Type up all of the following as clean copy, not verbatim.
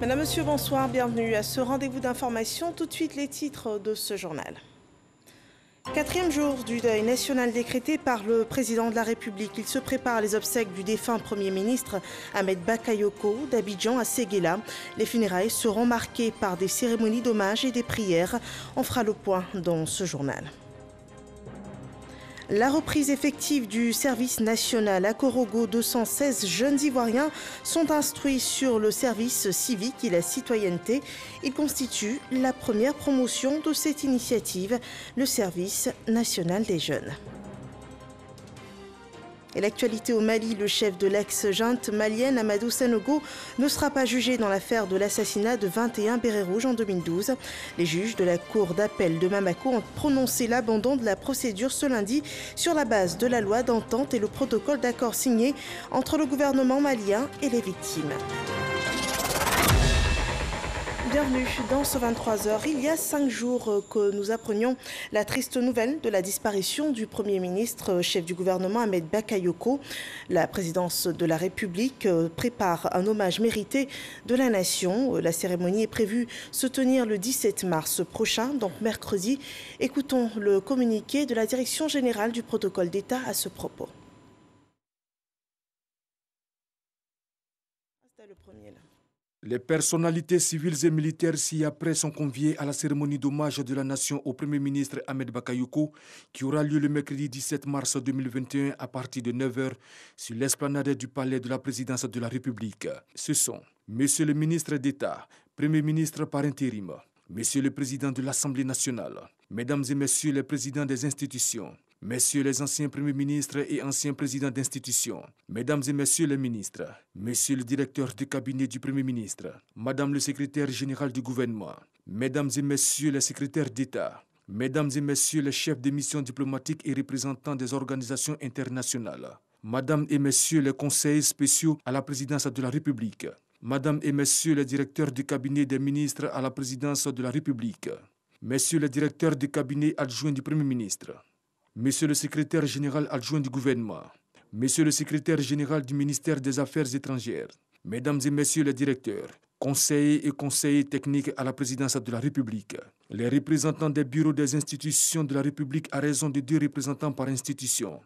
Madame, Monsieur, bonsoir, bienvenue à ce rendez-vous d'information. Tout de suite les titres de ce journal. Quatrième jour du deuil national décrété par le président de la République. Il se prépare les obsèques du défunt Premier ministre Ahmed Bakayoko d'Abidjan à Séguéla. Les funérailles seront marquées par des cérémonies d'hommage et des prières. On fera le point dans ce journal. La reprise effective du service national à Korogo, 216 jeunes Ivoiriens sont instruits sur le service civique et la citoyenneté. Il constitue la première promotion de cette initiative, le service national des jeunes. Et l'actualité au Mali, le chef de l'ex-junte malienne Amadou Sanogo ne sera pas jugé dans l'affaire de l'assassinat de 21 bérets rouges en 2012. Les juges de la cour d'appel de Bamako ont prononcé l'abandon de la procédure ce lundi sur la base de la loi d'entente et le protocole d'accord signé entre le gouvernement malien et les victimes. Bienvenue dans ce 23h. Il y a 5 jours que nous apprenions la triste nouvelle de la disparition du Premier ministre, chef du gouvernement Ahmed Bakayoko. La présidence de la République prépare un hommage mérité de la nation. La cérémonie est prévue se tenir le 17 mars prochain, donc mercredi. Écoutons le communiqué de la Direction générale du protocole d'État à ce propos. Les personnalités civiles et militaires ci-après sont conviées à la cérémonie d'hommage de la nation au Premier ministre Ahmed Bakayoko qui aura lieu le mercredi 17 mars 2021 à partir de 9h sur l'esplanade du palais de la présidence de la République. Ce sont Monsieur le ministre d'État, Premier ministre par intérim, Monsieur le président de l'Assemblée nationale, Mesdames et Messieurs les présidents des institutions, Messieurs les anciens premiers ministres et anciens présidents d'institutions, Mesdames et Messieurs les ministres, Monsieur le directeur de cabinet du Premier ministre, Madame le secrétaire général du gouvernement, Mesdames et Messieurs les secrétaires d'État, Mesdames et Messieurs les chefs de mission diplomatiques et représentants des organisations internationales, Madame et Messieurs les conseillers spéciaux à la présidence de la République, Madame et Messieurs les directeurs du cabinet des ministres à la présidence de la République, Messieurs les directeurs du cabinet adjoint du Premier ministre, Monsieur le secrétaire général adjoint du gouvernement, Monsieur le secrétaire général du ministère des Affaires étrangères, Mesdames et Messieurs les directeurs, conseillers et conseillers techniques à la présidence de la République, les représentants des bureaux des institutions de la République à raison de 2 représentants par institution,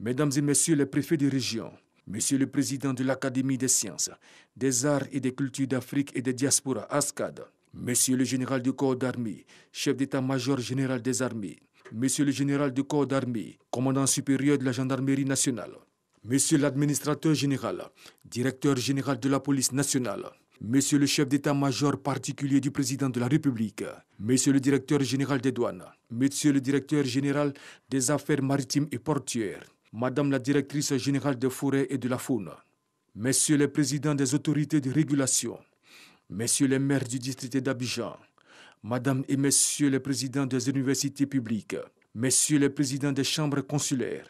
Mesdames et Messieurs les préfets de région, Monsieur le président de l'Académie des sciences, des arts et des cultures d'Afrique et des diasporas, ASCAD, Monsieur le général du corps d'armée, chef d'état-major général des armées, Monsieur le général du corps d'armée, commandant supérieur de la gendarmerie nationale, Monsieur l'administrateur général, directeur général de la police nationale, Monsieur le chef d'état-major particulier du président de la République, Monsieur le directeur général des douanes, Monsieur le directeur général des affaires maritimes et portuaires, Madame la directrice générale des forêts et de la faune, Messieurs les présidents des autorités de régulation, Messieurs les maires du district d'Abidjan, Madame et Messieurs les présidents des universités publiques, Messieurs les présidents des chambres consulaires,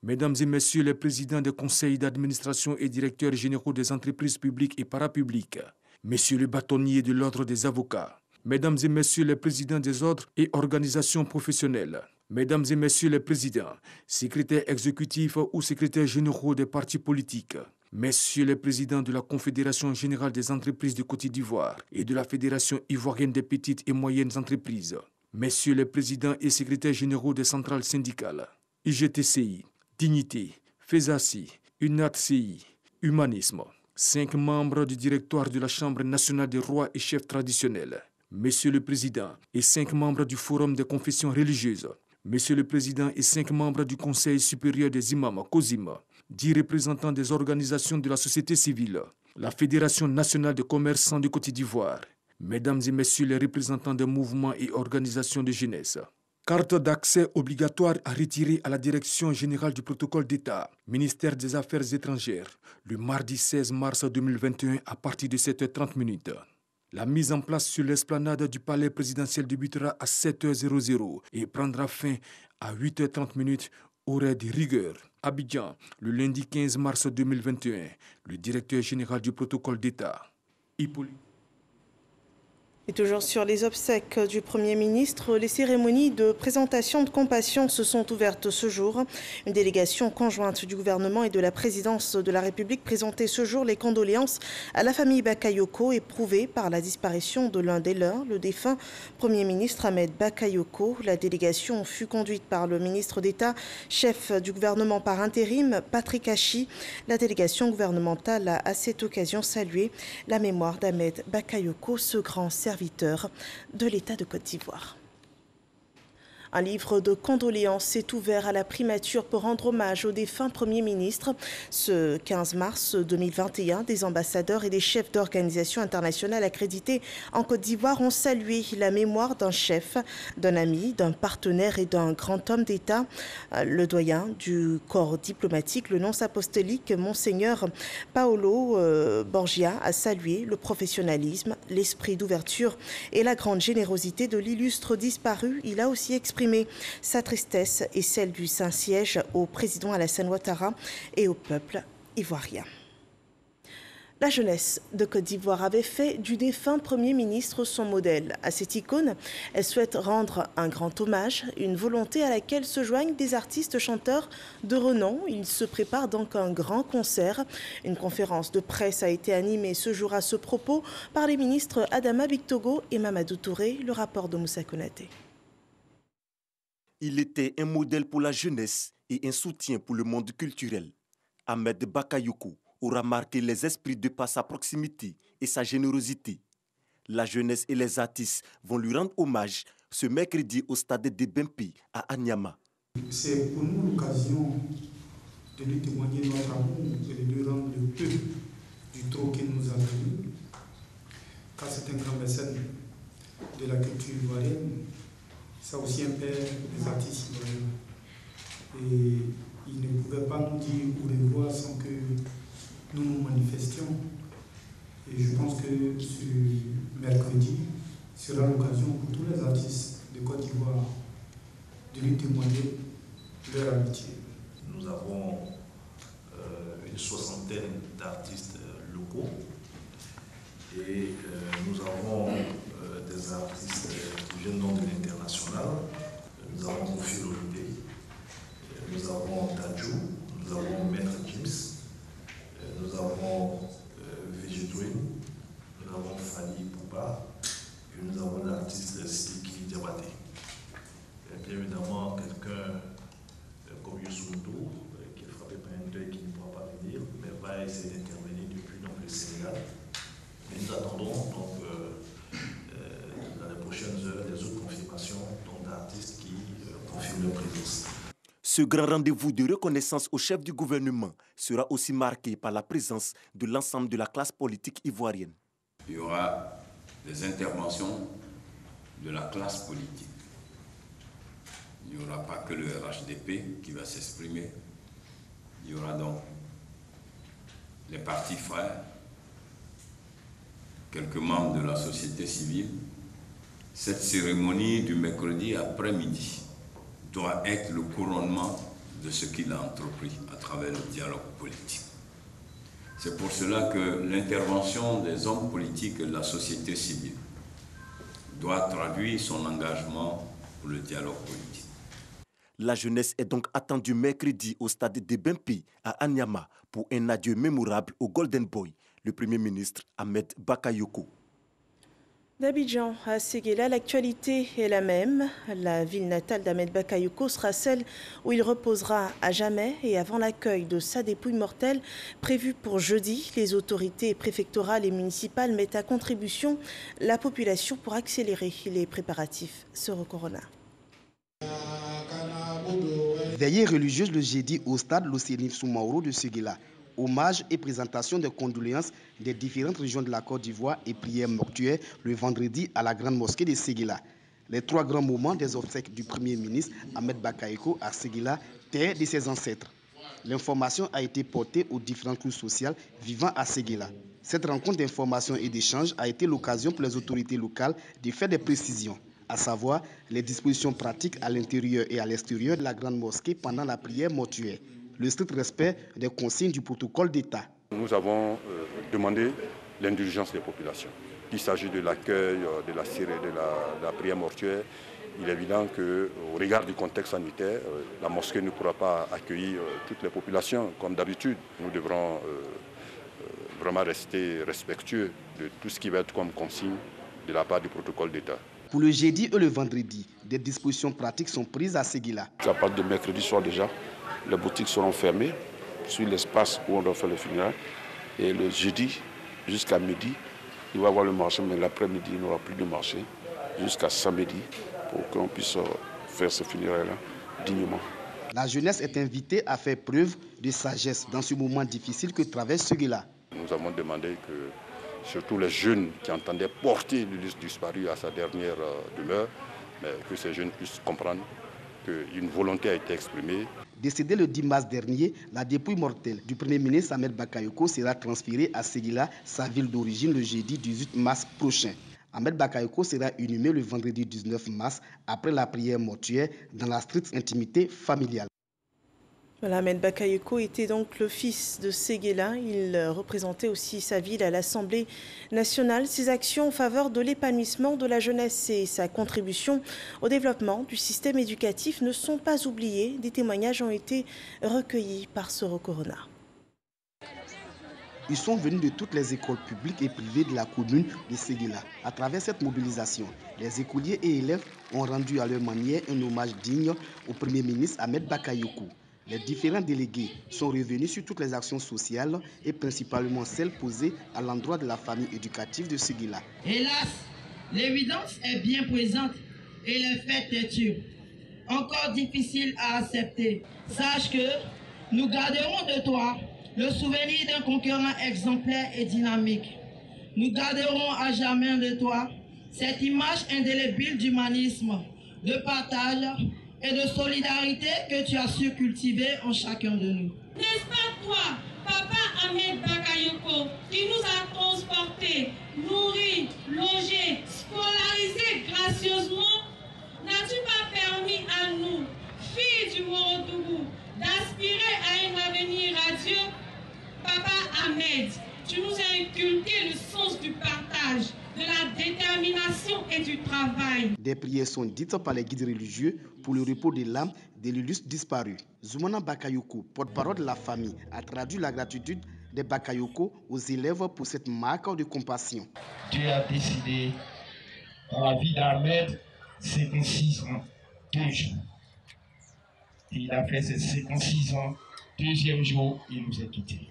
Mesdames et Messieurs les présidents des conseils d'administration et directeurs généraux des entreprises publiques et parapubliques, Messieurs les bâtonniers de l'ordre des avocats, Mesdames et Messieurs les présidents des ordres et organisations professionnelles, Mesdames et Messieurs les présidents, secrétaires exécutifs ou secrétaires généraux des partis politiques, Messieurs les présidents de la Confédération générale des entreprises de Côte d'Ivoire et de la Fédération ivoirienne des petites et moyennes entreprises, Messieurs les présidents et secrétaires généraux des centrales syndicales, IGTCI, Dignité, FESACI, UNATCI, Humanisme, 5 membres du directoire de la Chambre nationale des rois et chefs traditionnels, Monsieur le Président et 5 membres du Forum des confessions religieuses, Monsieur le Président et 5 membres du Conseil supérieur des imams, COSIM, 10 représentants des organisations de la société civile, la Fédération nationale des commerçants de Côte d'Ivoire, Mesdames et Messieurs les représentants des mouvements et organisations de jeunesse. Carte d'accès obligatoire à retirer à la Direction générale du protocole d'État, ministère des Affaires étrangères, le mardi 16 mars 2021 à partir de 7h30. La mise en place sur l'esplanade du palais présidentiel débutera à 7h00 et prendra fin à 8h30, horaire de rigueur. Abidjan, le lundi 15 mars 2021, le directeur général du protocole d'État, Hippolyte. Et toujours sur les obsèques du Premier ministre, les cérémonies de présentation de compassion se sont ouvertes ce jour. Une délégation conjointe du gouvernement et de la présidence de la République présentait ce jour les condoléances à la famille Bakayoko éprouvée par la disparition de l'un des leurs, le défunt Premier ministre Ahmed Bakayoko. La délégation fut conduite par le ministre d'État, chef du gouvernement par intérim, Patrick Hachi. La délégation gouvernementale a à cette occasion salué la mémoire d'Ahmed Bakayoko, ce grand serviteur de l'État de Côte d'Ivoire. Un livre de condoléances s'est ouvert à la primature pour rendre hommage au défunt Premier ministre. Ce 15 mars 2021, des ambassadeurs et des chefs d'organisations internationales accrédités en Côte d'Ivoire ont salué la mémoire d'un chef, d'un ami, d'un partenaire et d'un grand homme d'État. Le doyen du corps diplomatique, le nonce apostolique, Monseigneur Paolo Borgia, a salué le professionnalisme, l'esprit d'ouverture et la grande générosité de l'illustre disparu. Il a aussi exprimé sa tristesse et celle du Saint-Siège au président Alassane Ouattara et au peuple ivoirien. La jeunesse de Côte d'Ivoire avait fait du défunt Premier ministre son modèle. À cette icône, elle souhaite rendre un grand hommage, une volonté à laquelle se joignent des artistes chanteurs de renom. Il se prépare donc un grand concert. Une conférence de presse a été animée ce jour à ce propos par les ministres Adama Bictogo et Mamadou Touré. Le rapport de Moussa Konaté. Il était un modèle pour la jeunesse et un soutien pour le monde culturel. Ahmed Bakayoko aura marqué les esprits de par sa proximité et sa générosité. La jeunesse et les artistes vont lui rendre hommage ce mercredi au stade de Bempi à Anyama. C'est pour nous l'occasion de lui témoigner notre amour et de lui rendre le peu du trop qu'il nous a donné. Car c'est un grand mécène de la culture ivoirienne. C'est aussi un père des artistes ivoiriens. Et il ne pouvait pas nous dire au revoir sans que nous nous manifestions. Et je pense que ce mercredi sera l'occasion pour tous les artistes de Côte d'Ivoire de lui témoigner leur amitié. Nous avons une soixantaine d'artistes locaux et nous avons des artistes qui viennent donc de l'international. Nous avons Kofi Olomide, nous avons Tadjou, nous avons Maître James, nous avons Végétouine, nous avons Fanny Poupa et nous avons l'artiste Siki Diabaté. Bien évidemment, quelqu'un comme Youssou N'Dour, qui est frappé par un deuil qui ne pourra pas venir, mais va essayer d'intervenir depuis donc, le Sénégal. Et nous attendons donc dans les prochaines heures les autres confirmations d'artistes qui confirment leur présence. Ce grand rendez-vous de reconnaissance au chef du gouvernement sera aussi marqué par la présence de l'ensemble de la classe politique ivoirienne. Il y aura des interventions de la classe politique. Il n'y aura pas que le RHDP qui va s'exprimer. Il y aura donc les partis frères, quelques membres de la société civile. Cette cérémonie du mercredi après-midi doit être le couronnement de ce qu'il a entrepris à travers le dialogue politique. C'est pour cela que l'intervention des hommes politiques et de la société civile doit traduire son engagement pour le dialogue politique. La jeunesse est donc attendue mercredi au stade de Bempi à Anyama pour un adieu mémorable au Golden Boy, le Premier ministre Ahmed Bakayoko. D'Abidjan à Séguéla, l'actualité est la même. La ville natale d'Ahmed Bakayoko sera celle où il reposera à jamais et avant l'accueil de sa dépouille mortelle prévue pour jeudi. Les autorités préfectorales et municipales mettent à contribution la population pour accélérer les préparatifs. Soro Corona. Veillée religieuse le jeudi au stade Lossénif Soumaoro de Séguéla. Hommage et présentation des condoléances des différentes régions de la Côte d'Ivoire et prières mortuaires le vendredi à la grande mosquée de Séguéla. Les trois grands moments des obsèques du Premier ministre Ahmed Bakayoko à Séguéla, terre de ses ancêtres. L'information a été portée aux différentes couches sociales vivant à Séguéla. Cette rencontre d'information et d'échange a été l'occasion pour les autorités locales de faire des précisions, à savoir les dispositions pratiques à l'intérieur et à l'extérieur de la grande mosquée pendant la prière mortuaire. Le strict respect des consignes du protocole d'État. Nous avons demandé l'indulgence des populations. qu'il s'agit de l'accueil, de la prière mortuaire, il est évident qu'au regard du contexte sanitaire, la mosquée ne pourra pas accueillir toutes les populations comme d'habitude. Nous devrons vraiment rester respectueux de tout ce qui va être comme consigne de la part du protocole d'État. Pour le jeudi et le vendredi, des dispositions pratiques sont prises à Séguila. À partir de mercredi soir déjà, les boutiques seront fermées sur l'espace où on doit faire le funérailles. Et le jeudi jusqu'à midi, il va y avoir le marché, mais l'après-midi, il n'y aura plus de marché jusqu'à samedi pour qu'on puisse faire ce funérailles-là dignement. La jeunesse est invitée à faire preuve de sagesse dans ce moment difficile que traverse Séguila. Nous avons demandé que surtout les jeunes qui entendaient porter l'illustre disparu à sa dernière demeure, mais que ces jeunes puissent comprendre qu'une volonté a été exprimée. Décédé le 10 mars dernier, la dépouille mortelle du Premier ministre Ahmed Bakayoko sera transférée à Séguila, sa ville d'origine, le jeudi 18 mars prochain. Ahmed Bakayoko sera inhumé le vendredi 19 mars après la prière mortuaire dans la stricte intimité familiale. Voilà, Ahmed Bakayoko était donc le fils de Séguila. Il représentait aussi sa ville à l'Assemblée nationale. Ses actions en faveur de l'épanouissement de la jeunesse et sa contribution au développement du système éducatif ne sont pas oubliées. Des témoignages ont été recueillis par Soro Corona. Ils sont venus de toutes les écoles publiques et privées de la commune de Séguila. À travers cette mobilisation, les écoliers et élèves ont rendu à leur manière un hommage digne au Premier ministre Ahmed Bakayoko. Les différents délégués sont revenus sur toutes les actions sociales et principalement celles posées à l'endroit de la famille éducative de Séguila. Hélas, l'évidence est bien présente et les faits têtus. Encore difficile à accepter. Sache que nous garderons de toi le souvenir d'un concurrent exemplaire et dynamique. Nous garderons à jamais de toi cette image indélébile d'humanisme, de partage et de solidarité que tu as su cultiver en chacun de nous. N'est-ce pas toi, Papa Ahmed Bakayoko, qui nous a transportés, nourris, logés, scolarisés gracieusement? N'as-tu pas permis à nous, filles du Morodougou, d'aspirer à un avenir radieux? Papa Ahmed, tu nous as inculqué le sens du partage, de la détermination et du travail. Des prières sont dites par les guides religieux pour le repos de l'âme de l'illustre disparu. Zoumana Bakayoko, porte-parole de la famille, a traduit la gratitude des Bakayoko aux élèves pour cette marque de compassion. Dieu a décidé dans la vie d'Ahmed 56 ans, 2 jours. Il a fait ses 56 ans, 2e jour, il nous a quittés.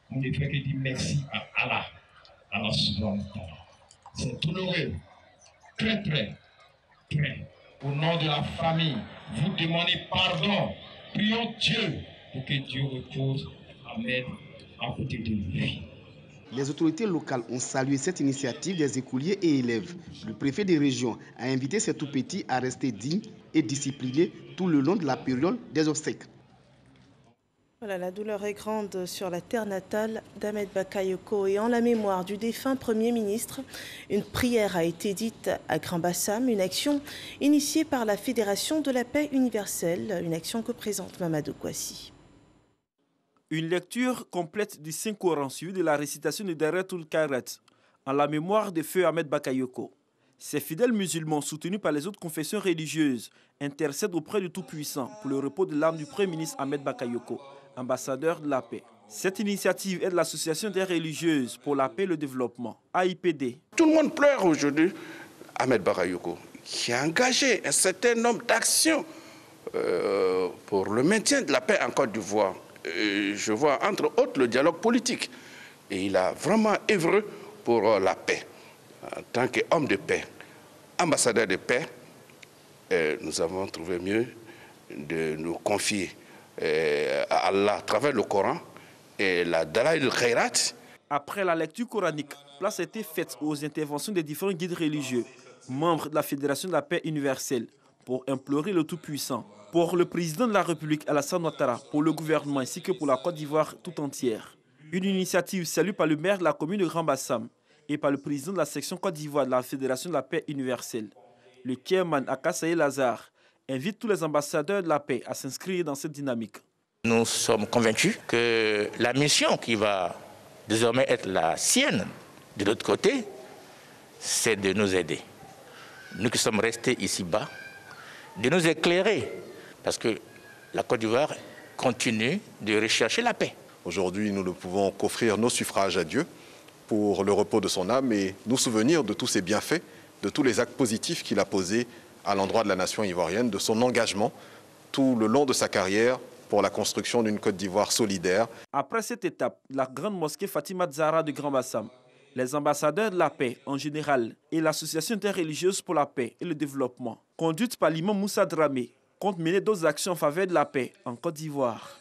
On ne fait que dire merci à Allah. Alors, c'est honoré, très, au nom de la famille, vous demandez pardon, prions Dieu pour que Dieu repose Ahmed à côté de lui. Les autorités locales ont salué cette initiative des écoliers et élèves. Le préfet des régions a invité ces tout-petits à rester dignes et disciplinés tout le long de la période des obsèques. Voilà, la douleur est grande sur la terre natale d'Ahmed Bakayoko et en la mémoire du défunt Premier ministre. Une prière a été dite à Grand Bassam, une action initiée par la Fédération de la paix universelle, une action que présente Mamadou Kouassi. Une lecture complète du Saint-Coran suivie de la récitation de Daratul Khairat en la mémoire de feu Ahmed Bakayoko. Ces fidèles musulmans, soutenus par les autres confessions religieuses, intercèdent auprès du Tout-Puissant pour le repos de l'âme du Premier ministre Ahmed Bakayoko, ambassadeur de la paix. Cette initiative est de l'Association des religieuses pour la paix et le développement, AIPD. Tout le monde pleure aujourd'hui Ahmed Bakayoko, qui a engagé un certain nombre d'actions pour le maintien de la paix en Côte d'Ivoire. Je vois entre autres le dialogue politique. Et il a vraiment œuvré pour la paix. En tant qu'homme de paix, ambassadeur de paix, nous avons trouvé mieux de nous confier à Allah à travers le Coran et la Dalaïl Khairat. Après la lecture coranique, place a été faite aux interventions des différents guides religieux, membres de la Fédération de la paix universelle, pour implorer le Tout-Puissant, pour le président de la République Alassane Ouattara, pour le gouvernement ainsi que pour la Côte d'Ivoire tout entière. Une initiative saluée par le maire de la commune de Grand Bassam et par le président de la section Côte d'Ivoire de la Fédération de la paix universelle. Le chairman Akasaye Lazare invite tous les ambassadeurs de la paix à s'inscrire dans cette dynamique. Nous sommes convaincus que la mission qui va désormais être la sienne De l'autre côté, c'est de nous aider. Nous qui sommes restés ici-bas, de nous éclairer, parce que la Côte d'Ivoire continue de rechercher la paix. Aujourd'hui, nous ne pouvons qu'offrir nos suffrages à Dieu pour le repos de son âme et nous souvenir de tous ses bienfaits, de tous les actes positifs qu'il a posés à l'endroit de la nation ivoirienne, de son engagement tout le long de sa carrière pour la construction d'une Côte d'Ivoire solidaire. Après cette étape, la grande mosquée Fatima Zahra de Grand Bassam, les ambassadeurs de la paix en général et l'association interreligieuse pour la paix et le développement, conduite par l'imam Moussa Dramé, compte mener d'autres actions en faveur de la paix en Côte d'Ivoire.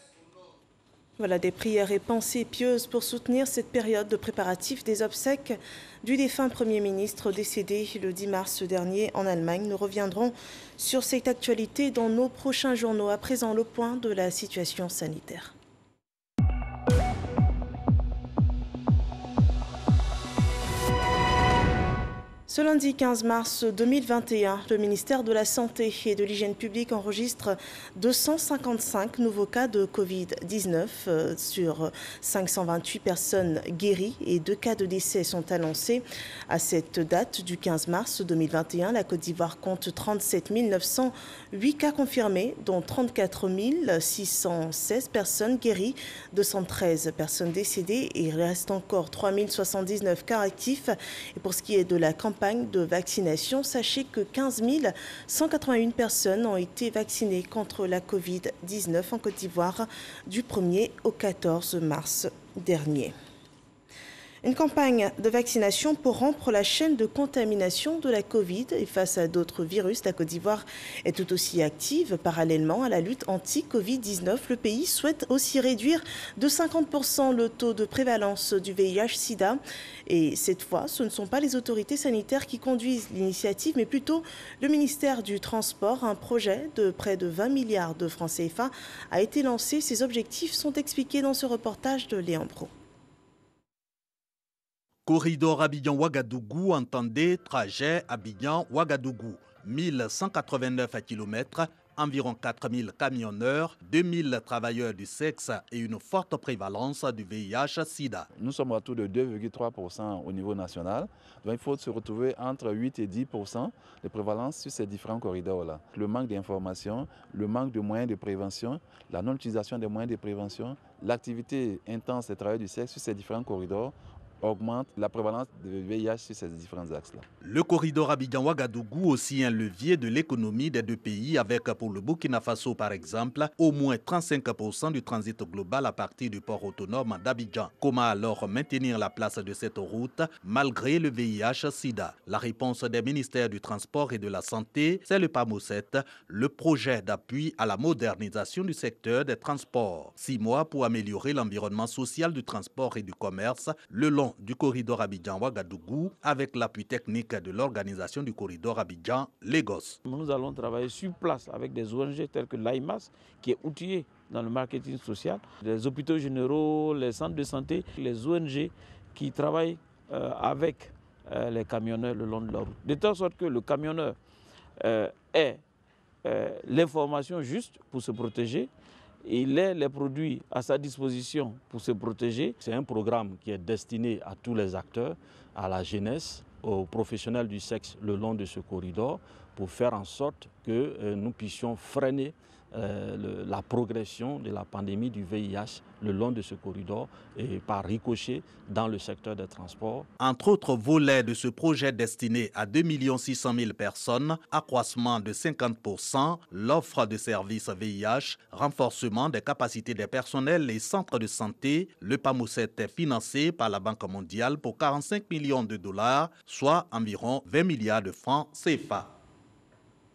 Voilà des prières et pensées pieuses pour soutenir cette période de préparatifs des obsèques du défunt Premier ministre décédé le 10 mars dernier en Allemagne. Nous reviendrons sur cette actualité dans nos prochains journaux. À présent, le point de la situation sanitaire. Ce lundi 15 mars 2021, le ministère de la Santé et de l'Hygiène publique enregistre 255 nouveaux cas de Covid-19 sur 528 personnes guéries et 2 cas de décès sont annoncés. À cette date du 15 mars 2021, la Côte d'Ivoire compte 37 908 cas confirmés, dont 34 616 personnes guéries, 213 personnes décédées et il reste encore 3 079 cas actifs. Et pour ce qui est de la campagne de vaccination, sachez que 15 181 personnes ont été vaccinées contre la Covid-19 en Côte d'Ivoire du 1er au 14 mars dernier. Une campagne de vaccination pour rompre la chaîne de contamination de la Covid et face à d'autres virus, la Côte d'Ivoire est tout aussi active. Parallèlement à la lutte anti-Covid-19, le pays souhaite aussi réduire de 50% le taux de prévalence du VIH-Sida. Et cette fois, ce ne sont pas les autorités sanitaires qui conduisent l'initiative, mais plutôt le ministère du Transport. Un projet de près de 20 milliards de francs CFA a été lancé. Ses objectifs sont expliqués dans ce reportage de Léon Pro. Corridor Abidjan-Ouagadougou, entendez trajet Abidjan-Ouagadougou, 1189 km, environ 4000 camionneurs, 2000 travailleurs du sexe et une forte prévalence du VIH-Sida. Nous sommes à taux de 2,3% au niveau national. Donc il faut se retrouver entre 8 et 10% de prévalence sur ces différents corridors-là. Le manque d'information, le manque de moyens de prévention, la non-utilisation des moyens de prévention, l'activité intense des travailleurs du sexe sur ces différents corridors augmente la prévalence de VIH sur ces différents axes-là. Le corridor Abidjan-Ouagadougou aussi un levier de l'économie des deux pays avec pour le Burkina Faso par exemple au moins 35% du transit global à partir du port autonome d'Abidjan. Comment alors maintenir la place de cette route malgré le VIH-Sida? La réponse des ministères du Transport et de la Santé, c'est le PAMOSET, le projet d'appui à la modernisation du secteur des transports. 6 mois pour améliorer l'environnement social du transport et du commerce le long du corridor Abidjan-Ouagadougou avec l'appui technique de l'organisation du corridor Abidjan-Lagos. Nous allons travailler sur place avec des ONG telles que l'AIMAS qui est outillé dans le marketing social, les hôpitaux généraux, les centres de santé, les ONG qui travaillent avec les camionneurs le long de la route. De telle sorte que le camionneur ait l'information juste pour se protéger. Il ait les produits à sa disposition pour se protéger. C'est un programme qui est destiné à tous les acteurs, à la jeunesse, aux professionnels du sexe le long de ce corridor pour faire en sorte que nous puissions freiner la progression de la pandémie du VIH le long de ce corridor et par ricochet dans le secteur des transports. Entre autres volets de ce projet destiné à 2 600 000 personnes, accroissement de 50%, l'offre de services VIH, renforcement des capacités des personnels et centres de santé, le PAMOSET est financé par la Banque mondiale pour 45 millions de dollars, soit environ 20 milliards de francs CFA.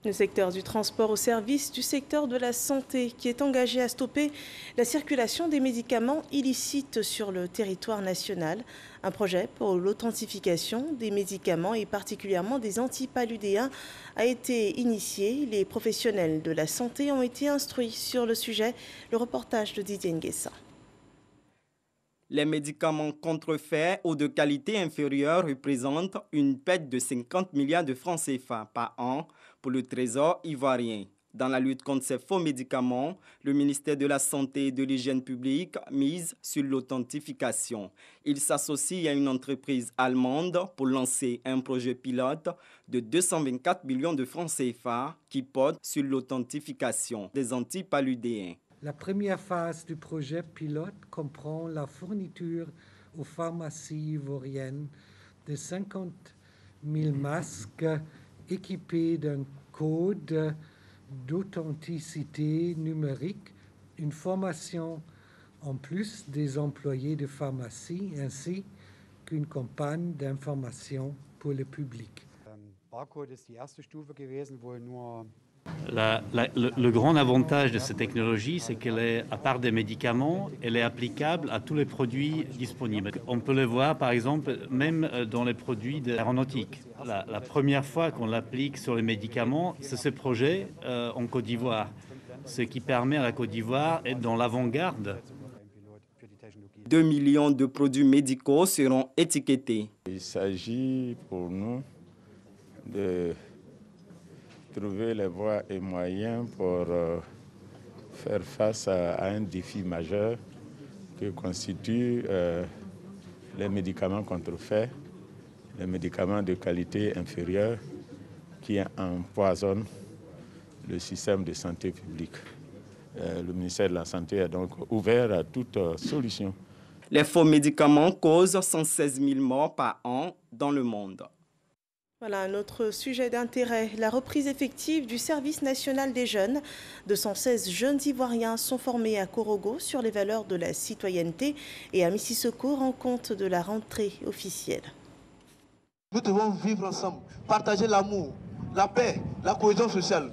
Le secteur du transport au service du secteur de la santé qui est engagé à stopper la circulation des médicaments illicites sur le territoire national. Un projet pour l'authentification des médicaments et particulièrement des antipaludéens a été initié. Les professionnels de la santé ont été instruits sur le sujet. Le reportage de Didier Nguessa. Les médicaments contrefaits ou de qualité inférieure représentent une perte de 50 milliards de francs CFA par an pour le trésor ivoirien. Dans la lutte contre ces faux médicaments, le ministère de la Santé et de l'Hygiène publique mise sur l'authentification. Il s'associe à une entreprise allemande pour lancer un projet pilote de 224 millions de francs CFA qui porte sur l'authentification des antipaludéens. La première phase du projet pilote comprend la fourniture aux pharmacies ivoiriennes de 50 000 masques équipés d'un code d'authenticité numérique, une formation en plus des employés de pharmacie, ainsi qu'une campagne d'information pour le public. Le grand avantage de cette technologie, c'est qu'elle est, à part des médicaments, elle est applicable à tous les produits disponibles. On peut le voir, par exemple, même dans les produits de l'aéronautique. La première fois qu'on l'applique sur les médicaments, c'est ce projet en Côte d'Ivoire, ce qui permet à la Côte d'Ivoire d'être dans l'avant-garde. 2 millions de produits médicaux seront étiquetés. Il s'agit pour nous de trouver les voies et moyens pour faire face à un défi majeur que constituent les médicaments contrefaits, les médicaments de qualité inférieure qui empoisonnent le système de santé publique. Le ministère de la Santé est donc ouvert à toute solution. Les faux médicaments causent 116 000 morts par an dans le monde. Voilà un autre sujet d'intérêt, la reprise effective du service national des jeunes. 216 jeunes Ivoiriens sont formés à Korogo sur les valeurs de la citoyenneté et à Mississoko rend compte de la rentrée officielle. Nous devons vivre ensemble, partager l'amour, la paix, la cohésion sociale.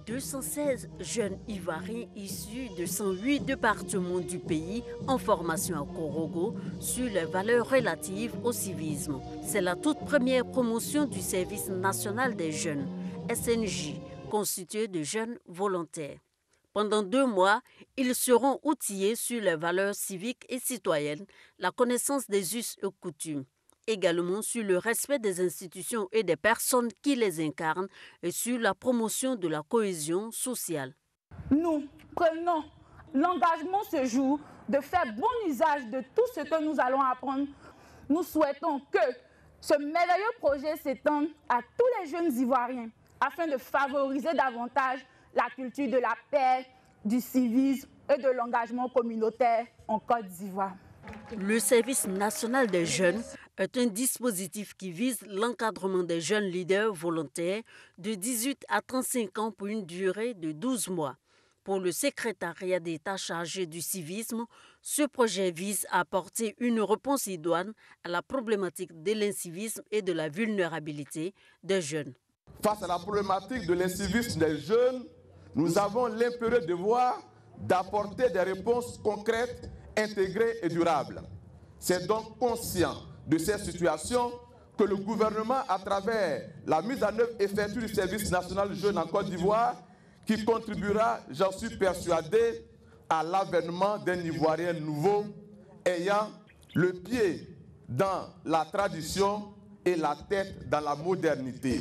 216 jeunes Ivoiriens issus de 108 départements du pays en formation à Korogo sur les valeurs relatives au civisme. C'est la toute première promotion du service national des jeunes, SNJ, constitué de jeunes volontaires. Pendant 2 mois, ils seront outillés sur les valeurs civiques et citoyennes, la connaissance des us et coutumes, également sur le respect des institutions et des personnes qui les incarnent et sur la promotion de la cohésion sociale. Nous prenons l'engagement ce jour de faire bon usage de tout ce que nous allons apprendre. Nous souhaitons que ce merveilleux projet s'étende à tous les jeunes Ivoiriens afin de favoriser davantage la culture de la paix, du civisme et de l'engagement communautaire en Côte d'Ivoire. Le service national des jeunes est un dispositif qui vise l'encadrement des jeunes leaders volontaires de 18 à 35 ans pour une durée de 12 mois. Pour le secrétariat d'État chargé du civisme, ce projet vise à apporter une réponse idoine à la problématique de l'incivisme et de la vulnérabilité des jeunes. Face à la problématique de l'incivisme des jeunes, nous avons l'impérieux devoir d'apporter des réponses concrètes, intégrées et durables. C'est donc conscient de ces situations que le gouvernement, à travers la mise en œuvre effective du service national jeune en Côte d'Ivoire, qui contribuera, j'en suis persuadé, à l'avènement d'un Ivoirien nouveau, ayant le pied dans la tradition et la tête dans la modernité.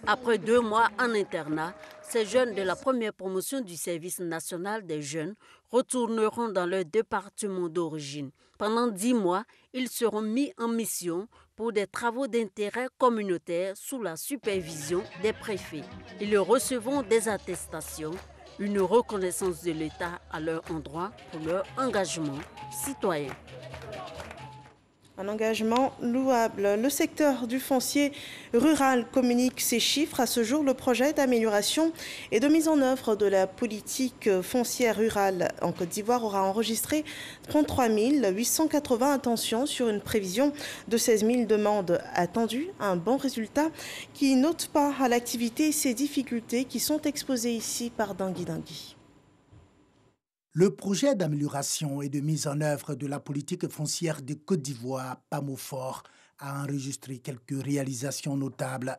Après 2 mois en internat, ces jeunes de la première promotion du service national des jeunes retourneront dans leur département d'origine. Pendant 10 mois, ils seront mis en mission pour des travaux d'intérêt communautaire sous la supervision des préfets. Ils recevront des attestations, une reconnaissance de l'État à leur endroit pour leur engagement citoyen. Un engagement louable. Le secteur du foncier rural communique ses chiffres. À ce jour, le projet d'amélioration et de mise en œuvre de la politique foncière rurale en Côte d'Ivoire aura enregistré 33 880 intentions sur une prévision de 16 000 demandes attendues. Un bon résultat qui n'ôte pas à l'activité ces difficultés qui sont exposées ici par Dangui Dangui. Le projet d'amélioration et de mise en œuvre de la politique foncière de Côte d'Ivoire, PAMOFOR, a enregistré quelques réalisations notables.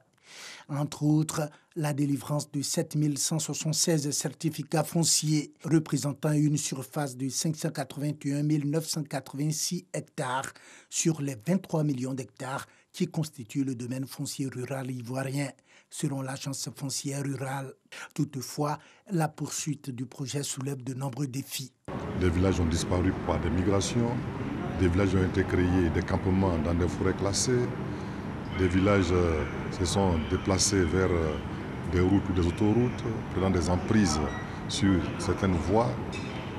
Entre autres, la délivrance de 7 176 certificats fonciers représentant une surface de 581 986 hectares sur les 23 millions d'hectares qui constituent le domaine foncier rural ivoirien. selon l'agence foncière rurale. Toutefois, la poursuite du projet soulève de nombreux défis. Des villages ont disparu par des migrations, des villages ont été créés, des campements dans des forêts classées, des villages se sont déplacés vers des routes ou des autoroutes, prenant des emprises sur certaines voies,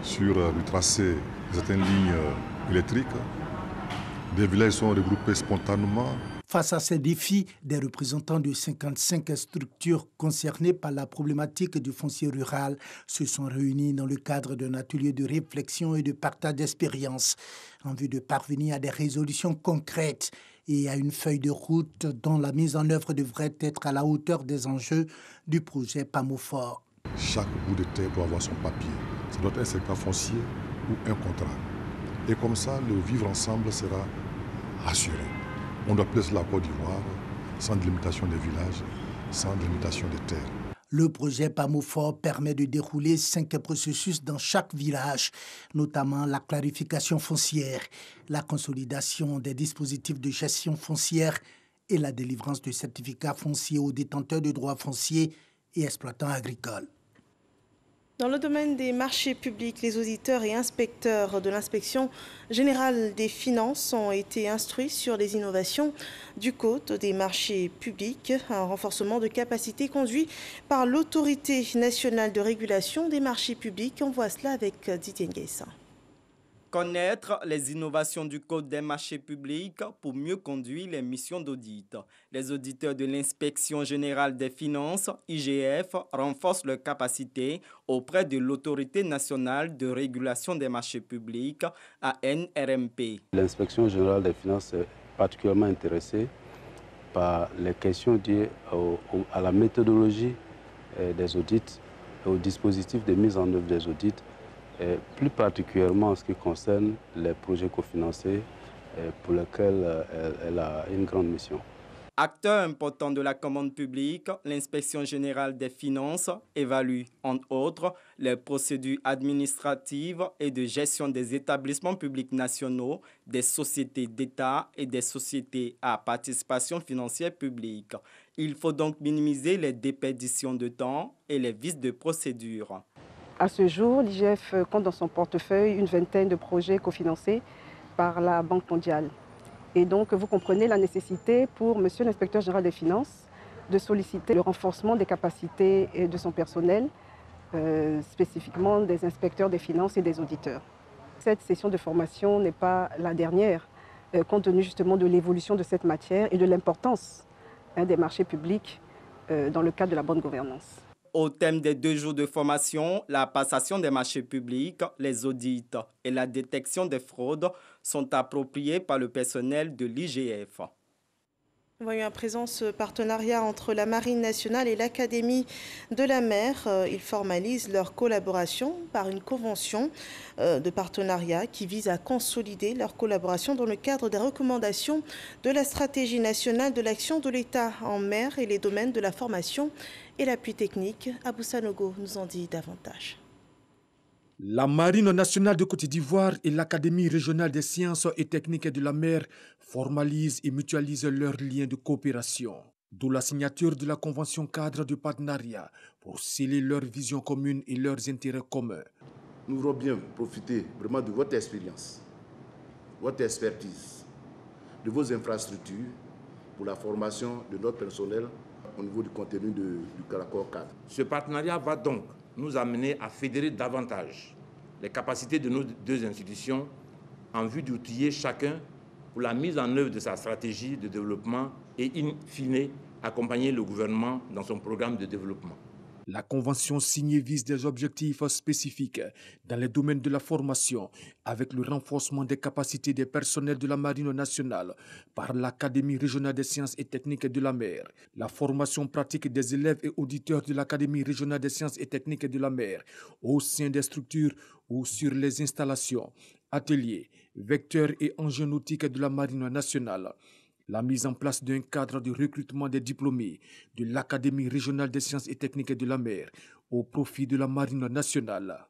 sur le tracé de certaines lignes électriques. Des villages sont regroupés spontanément. Face à ces défis, des représentants de 55 structures concernées par la problématique du foncier rural se sont réunis dans le cadre d'un atelier de réflexion et de partage d'expériences en vue de parvenir à des résolutions concrètes et à une feuille de route dont la mise en œuvre devrait être à la hauteur des enjeux du projet PAMOFOR. Chaque bout de terre doit avoir son papier. Ça doit être un secteur foncier ou un contrat. Et comme ça, le vivre ensemble sera assuré. On doit placer la Côte d'Ivoire sans délimitation des villages, sans délimitation des terres. Le projet PAMOFOR permet de dérouler 5 processus dans chaque village, notamment la clarification foncière, la consolidation des dispositifs de gestion foncière et la délivrance de certificats fonciers aux détenteurs de droits fonciers et exploitants agricoles. Dans le domaine des marchés publics, les auditeurs et inspecteurs de l'Inspection générale des finances ont été instruits sur les innovations du Code des marchés publics, un renforcement de capacité conduit par l'Autorité nationale de régulation des marchés publics. On voit cela avec Didier Nguessan. Connaître les innovations du Code des marchés publics pour mieux conduire les missions d'audit. Les auditeurs de l'Inspection générale des finances, IGF, renforcent leurs capacités auprès de l'Autorité nationale de régulation des marchés publics, ANRMP. L'Inspection générale des finances est particulièrement intéressée par les questions liées à la méthodologie des audits et au dispositif de mise en œuvre des audits, et plus particulièrement en ce qui concerne les projets cofinancés pour lesquels elle a une grande mission. Acteur important de la commande publique, l'Inspection générale des finances évalue, entre autres, les procédures administratives et de gestion des établissements publics nationaux, des sociétés d'État et des sociétés à participation financière publique. Il faut donc minimiser les déperditions de temps et les vices de procédure. À ce jour, l'IGF compte dans son portefeuille une vingtaine de projets cofinancés par la Banque mondiale. Et donc, vous comprenez la nécessité pour Monsieur l'inspecteur général des finances de solliciter le renforcement des capacités de son personnel, spécifiquement des inspecteurs des finances et des auditeurs. Cette session de formation n'est pas la dernière, compte tenu justement de l'évolution de cette matière et de l'importance des marchés publics dans le cadre de la bonne gouvernance. Au thème des 2 jours de formation, la passation des marchés publics, les audits et la détection des fraudes sont appropriés par le personnel de l'IGF. Voyons à présent ce partenariat entre la Marine nationale et l'Académie de la mer. Ils formalisent leur collaboration par une convention de partenariat qui vise à consolider leur collaboration dans le cadre des recommandations de la stratégie nationale de l'action de l'État en mer et les domaines de la formation et l'appui technique. Abou Sanogo nous en dit davantage. La Marine nationale de Côte d'Ivoire et l'Académie régionale des sciences et techniques de la mer formalisent et mutualisent leurs liens de coopération, d'où la signature de la convention cadre de partenariat pour sceller leurs visions communes et leurs intérêts communs. Nous voulons bien profiter vraiment de votre expérience, votre expertise, de vos infrastructures pour la formation de notre personnel au niveau du contenu du Caracor cadre. Ce partenariat va donc nous amener à fédérer davantage les capacités de nos 2 institutions en vue d'outiller chacun pour la mise en œuvre de sa stratégie de développement et, in fine, accompagner le gouvernement dans son programme de développement. La convention signée vise des objectifs spécifiques dans les domaines de la formation, avec le renforcement des capacités des personnels de la Marine nationale par l'Académie régionale des sciences et techniques de la mer, la formation pratique des élèves et auditeurs de l'Académie régionale des sciences et techniques de la mer au sein des structures ou sur les installations, ateliers, vecteurs et engins nautiques de la Marine nationale. La mise en place d'un cadre de recrutement des diplômés de l'Académie régionale des sciences et techniques de la mer au profit de la Marine nationale.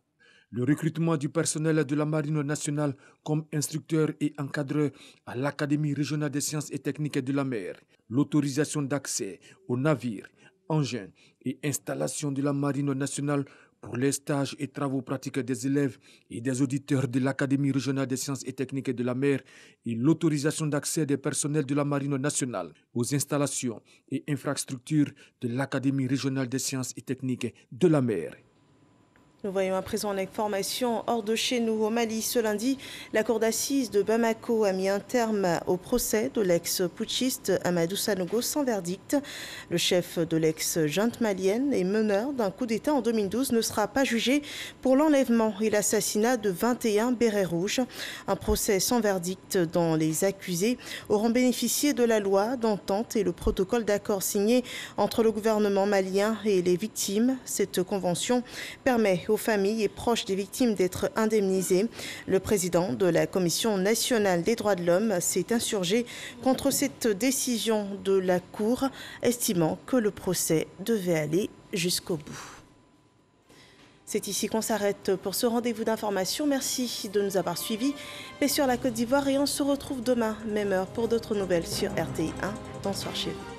Le recrutement du personnel de la Marine nationale comme instructeur et encadreur à l'Académie régionale des sciences et techniques de la mer. L'autorisation d'accès aux navires engins et installation de la Marine nationale pour les stages et travaux pratiques des élèves et des auditeurs de l'Académie régionale des sciences et techniques de la mer et l'autorisation d'accès des personnels de la Marine nationale aux installations et infrastructures de l'Académie régionale des sciences et techniques de la mer. Nous voyons à présent l'information hors de chez nous. Au Mali, ce lundi, la cour d'assises de Bamako a mis un terme au procès de l'ex-putschiste Amadou Sanogo sans verdict. Le chef de l'ex-junte malienne et meneur d'un coup d'État en 2012 ne sera pas jugé pour l'enlèvement et l'assassinat de 21 bérets rouges. Un procès sans verdict dont les accusés auront bénéficié de la loi d'entente et le protocole d'accord signé entre le gouvernement malien et les victimes. Cette convention permet aux familles et proches des victimes d'être indemnisées. Le président de la Commission nationale des droits de l'homme s'est insurgé contre cette décision de la Cour, estimant que le procès devait aller jusqu'au bout. C'est ici qu'on s'arrête pour ce rendez-vous d'information. Merci de nous avoir suivis. Paix sur la Côte d'Ivoire et on se retrouve demain, même heure, pour d'autres nouvelles sur RTI 1. Bonsoir chez vous.